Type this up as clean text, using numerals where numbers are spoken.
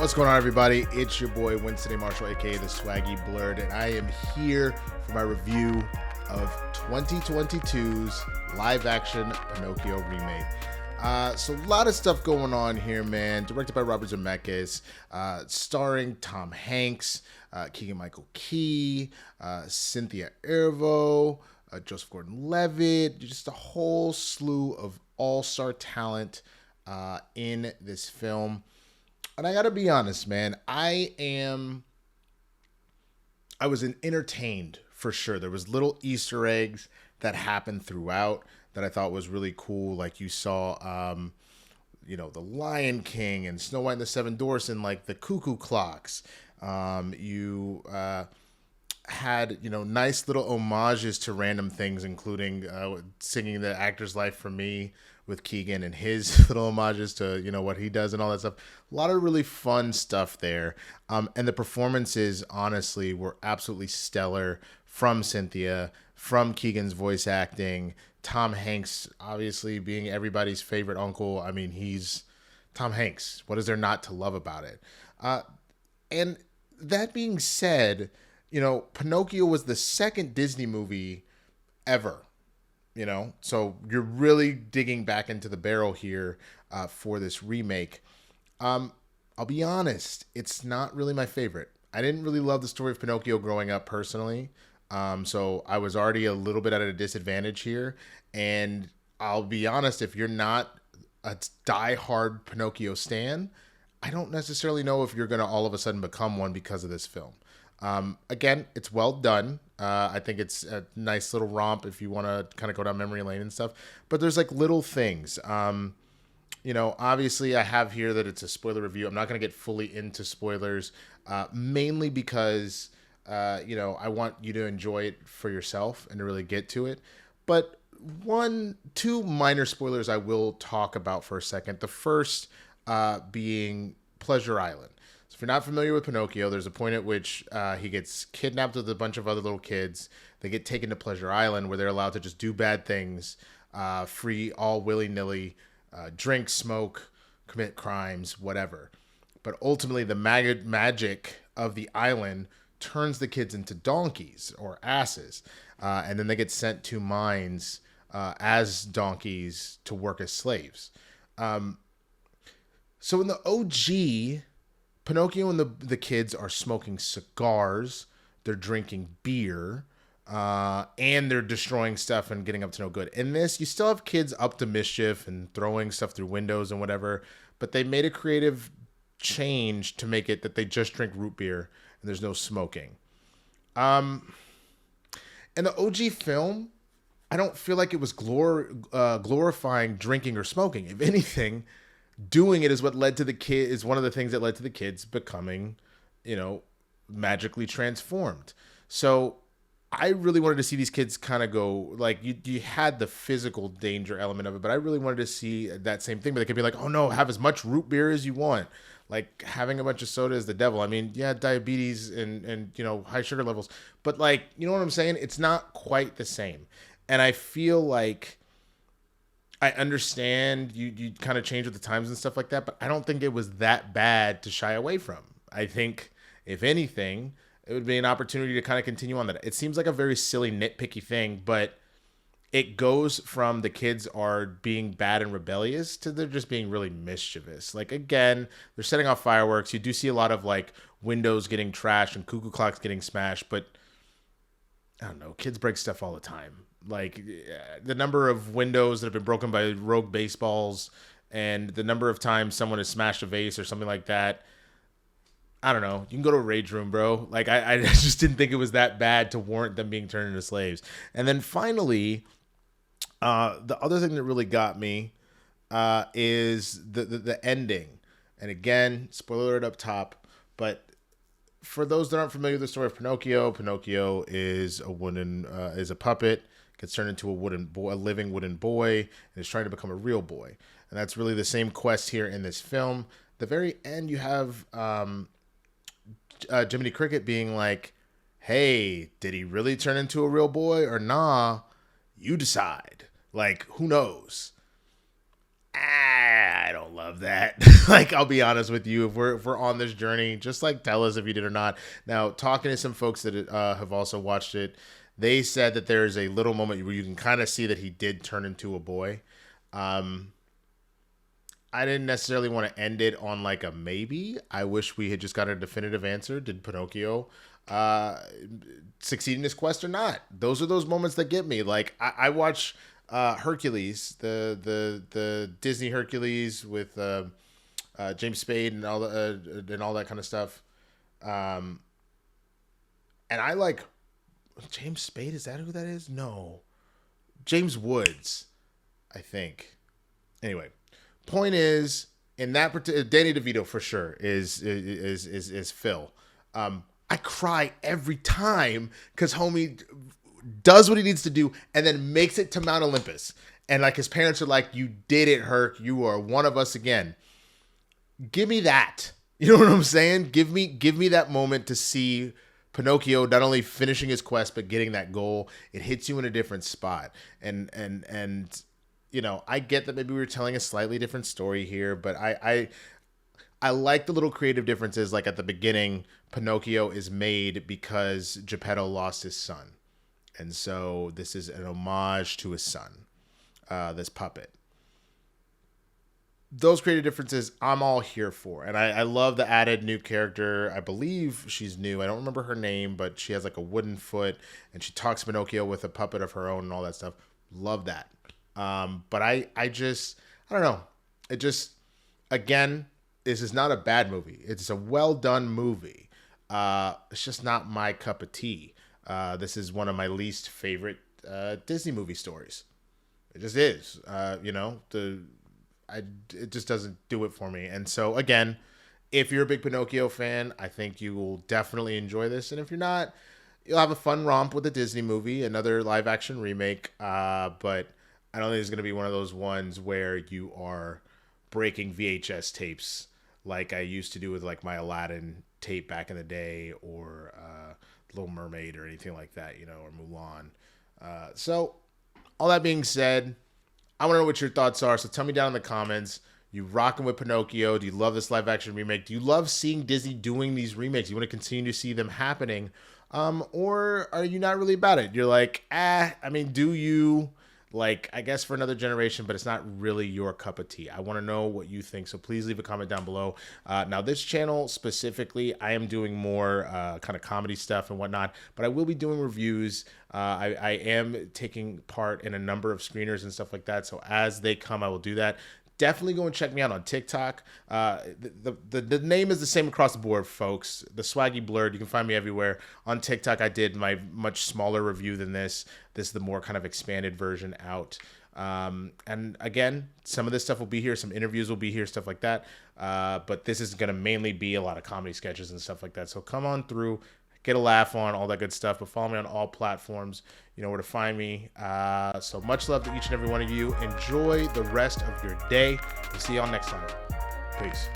What's going on, everybody? It's your boy Winston A. Marshall, aka the Swaggy Blurred, and I am here for my review of 2022's live-action Pinocchio Remake. So a lot of stuff going on here, man. Directed by Robert Zemeckis, starring Tom Hanks, Keegan-Michael Key, Cynthia Erivo, Joseph Gordon-Levitt, just a whole slew of all-star talent in this film. And I gotta be honest, man, I was entertained for sure. There was little Easter eggs that happened throughout that I thought was really cool. Like you saw, the Lion King and Snow White and the Seven Dwarfs and like the cuckoo clocks. You had, nice little homages to random things, including singing The Actor's Life for Me with Keegan and his little homages to, what he does and all that stuff. A lot of really fun stuff there. And the performances, honestly, were absolutely stellar from Cynthia, from Keegan's voice acting, Tom Hanks, obviously being everybody's favorite uncle. I mean, he's Tom Hanks. What is there not to love about it? And that being said, Pinocchio was the second Disney movie ever. So you're really digging back into the barrel here for this remake. I'll be honest, it's not really my favorite. I didn't really love the story of Pinocchio growing up personally. So I was already a little bit at a disadvantage here. And I'll be honest, if you're not a diehard Pinocchio stan, I don't necessarily know if you're going to all of a sudden become one because of this film. Again, it's well done. I think it's a nice little romp if you want to kind of go down memory lane and stuff. But there's like little things. Obviously I have here that it's a spoiler review. I'm not going to get fully into spoilers, mainly because, I want you to enjoy it for yourself and to really get to it. But two minor spoilers I will talk about for a second. The first being Pleasure Island. So if you're not familiar with Pinocchio, there's a point at which he gets kidnapped with a bunch of other little kids. They get taken to Pleasure Island where they're allowed to just do bad things, free, all willy-nilly, drink, smoke, commit crimes, whatever. But ultimately, the magic of the island turns the kids into donkeys or asses. And then they get sent to mines as donkeys to work as slaves. So in the OG, Pinocchio and the kids are smoking cigars, they're drinking beer, and they're destroying stuff and getting up to no good. In this, you still have kids up to mischief and throwing stuff through windows and whatever, but they made a creative change to make it that they just drink root beer and there's no smoking. In the OG film, I don't feel like it was glorifying drinking or smoking. If anything, doing it is what led to the kid is one of the things that led to the kids becoming, magically transformed. So I really wanted to see these kids kind of go like you had the physical danger element of it, but I really wanted to see that same thing. But they could be like, oh no, have as much root beer as you want. Like having a bunch of soda is the devil. I mean, yeah, diabetes and high sugar levels, but like, you know what I'm saying? It's not quite the same. And I feel like I understand you kind of change with the times and stuff like that, but I don't think it was that bad to shy away from. I think, if anything, it would be an opportunity to kind of continue on that. It seems like a very silly, nitpicky thing, but it goes from the kids are being bad and rebellious to they're just being really mischievous. Like, again, they're setting off fireworks. You do see a lot of, like, windows getting trashed and cuckoo clocks getting smashed, but I don't know. Kids break stuff all the time. Like, the number of windows that have been broken by rogue baseballs and the number of times someone has smashed a vase or something like that. I don't know. You can go to a rage room, bro. Like, I just didn't think it was that bad to warrant them being turned into slaves. And then finally, the other thing that really got me is the ending. And again, spoiler alert up top, but for those that aren't familiar with the story of Pinocchio, Pinocchio is a puppet, gets turned into a living wooden boy, and is trying to become a real boy. And that's really the same quest here in this film. At the very end, you have Jiminy Cricket being like, hey, did he really turn into a real boy or nah? You decide. Like, who knows? I don't love that. Like, I'll be honest with you, if we're on this journey, just like tell us if you did or not. Now, talking to some folks that have also watched it, they said that there's a little moment where you can kind of see that he did turn into a boy. I didn't necessarily want to end it on like a maybe. I wish we had just got a definitive answer. Did Pinocchio succeed in his quest or not? Those are those moments that get me. Like, I watch Hercules, the Disney Hercules with James Spade and all that kind of stuff. And I like James Spade. Is that who that is? No, James Woods, I think. Anyway, point is, in that particular, Danny DeVito for sure is Phil. I cry every time because homie does what he needs to do and then makes it to Mount Olympus. And like his parents are like, "You did it, Herc. You are one of us again." Give me that. You know what I'm saying? Give me that moment to see Pinocchio not only finishing his quest but getting that goal. It hits you in a different spot. And you know, I get that maybe we were telling a slightly different story here, but I like the little creative differences. Like at the beginning, Pinocchio is made because Geppetto lost his son. And so this is an homage to his son, this puppet. Those creative differences, I'm all here for. And I love the added new character. I believe she's new. I don't remember her name, but she has like a wooden foot and she talks to Pinocchio with a puppet of her own and all that stuff. Love that. But I don't know. It just, again, this is not a bad movie. It's a well done movie. It's just not my cup of tea. This is one of my least favorite Disney movie stories. It just is. You know, it just doesn't do it for me. And so again, if you're a big Pinocchio fan, I think you will definitely enjoy this. And if you're not, you'll have a fun romp with a Disney movie, another live action remake. But I don't think it's going to be one of those ones where you are breaking VHS tapes like I used to do with like my Aladdin tape back in the day, or Little Mermaid or anything like that, you know, or Mulan. So all that being said, I want to know what your thoughts are. So tell me down in the comments. You rocking with Pinocchio? Do you love this live action remake? Do you love seeing Disney doing these remakes? You want to continue to see them happening? Or are you not really about it? You're like, I mean, do you? Like, I guess for another generation, but it's not really your cup of tea. I want to know what you think, so please leave a comment down below. Now, this channel specifically, I am doing more kind of comedy stuff and whatnot, but I will be doing reviews. I am taking part in a number of screeners and stuff like that, so as they come, I will do that. Definitely go and check me out on TikTok. The name is the same across the board, folks. The Swaggy Blurred. You can find me everywhere. On TikTok, I did my much smaller review than this. This is the more kind of expanded version out. And again, some of this stuff will be here. Some interviews will be here, stuff like that. But this is going to mainly be a lot of comedy sketches and stuff like that. So come on through. Get a laugh on, all that good stuff. But follow me on all platforms. You know where to find me. So much love to each and every one of you. Enjoy the rest of your day. We'll see y'all next time. Peace.